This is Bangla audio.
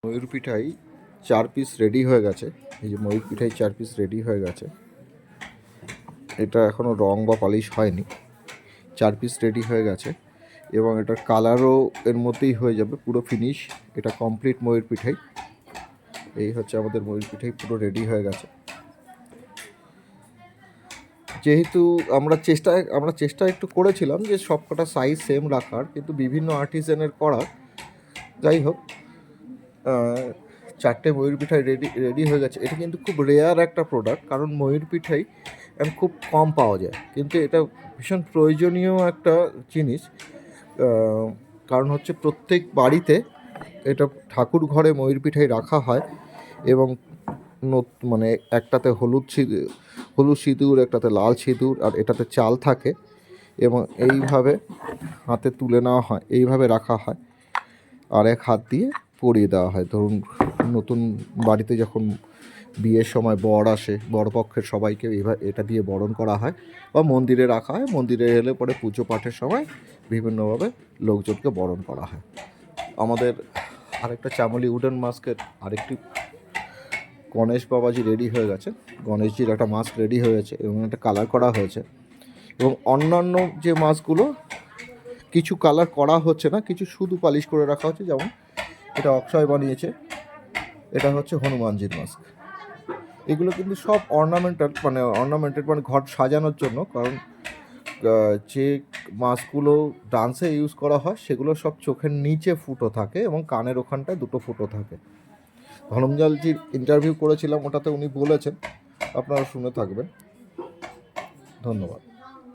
ময়ূর পিঠাই 4 পিস রেডি হয়ে গেছে। এই যে ময়ূর পিঠাই 4 পিস রেডি হয়ে গেছে। এটা এখনও রং বা পলিশ হয়নি। 4 পিস রেডি হয়ে গেছে এবং এটার কালারও এর মধ্যেই হয়ে যাবে, পুরো ফিনিশ। এটা কমপ্লিট ময়ূর পিঠাই। এই হচ্ছে আমাদের ময়ূর পিঠাই পুরো রেডি হয়ে গেছে। যেহেতু আমরা চেষ্টা একটু করেছিলাম যে সবকটা সাইজ সেম রাখার, কিন্তু বিভিন্ন আর্টিসানের করা। যাই হোক, 4টে ময়ূর পিঠাই রেডি হয়ে গেছে। এটা কিন্তু খুব রেয়ার একটা প্রোডাক্ট, কারণ ময়ূর পিঠাই খুব কম পাওয়া যায়, কিন্তু এটা ভীষণ প্রয়োজনীয় একটা জিনিস। কারণ হচ্ছে প্রত্যেক বাড়িতে এটা ঠাকুর ঘরে ময়ূর পিঠাই রাখা হয় এবং মানে একটাতে হলুদ সিঁদুর, একটাতে লাল সিঁদুর, আর এটাতে চাল থাকে এবং এইভাবে হাতে তুলে নেওয়া হয়, এইভাবে রাখা হয় আর এক হাত দিয়ে পরিয়ে দেওয়া হয়। ধরুন নতুন বাড়িতে যখন বিয়ের সময় বর আসে, বরপক্ষের সবাইকে এটা দিয়ে বরণ করা হয় বা মন্দিরে রাখা হয়। মন্দিরে এলে পরে পুজো পাঠের সময় বিভিন্নভাবে লোকজনকে বরণ করা হয়। আমাদের আরেকটা চামলি উডেন মাস্কের আরেকটি গণেশ বাবাজি রেডি হয়ে গেছে। গণেশজির একটা মাস্ক রেডি হয়েছে এবং একটা কালার করা হয়েছে। এবং অন্যান্য যে মাস্কগুলো কিছু কালার করা হচ্ছে না, কিছু শুধু পালিশ করে রাখা হচ্ছে। যেমন এটা অক্ষয় বানিয়েছে, এটা হচ্ছে হনুমানজির মাস্ক। এগুলো কিন্তু সব অর্নামেন্টেড মানে ঘর সাজানোর জন্য। কারণ যে মাস্কগুলো ডান্সে ইউজ করা হয় সেগুলো সব চোখের নিচে ফুটো থাকে এবং কানের ওখানটায় দুটো ফুটো থাকে। ধনঞ্জয়জির ইন্টারভিউ করেছিলাম, ওটাতে উনি বলেছেন, আপনারা শুনে থাকবেন। ধন্যবাদ।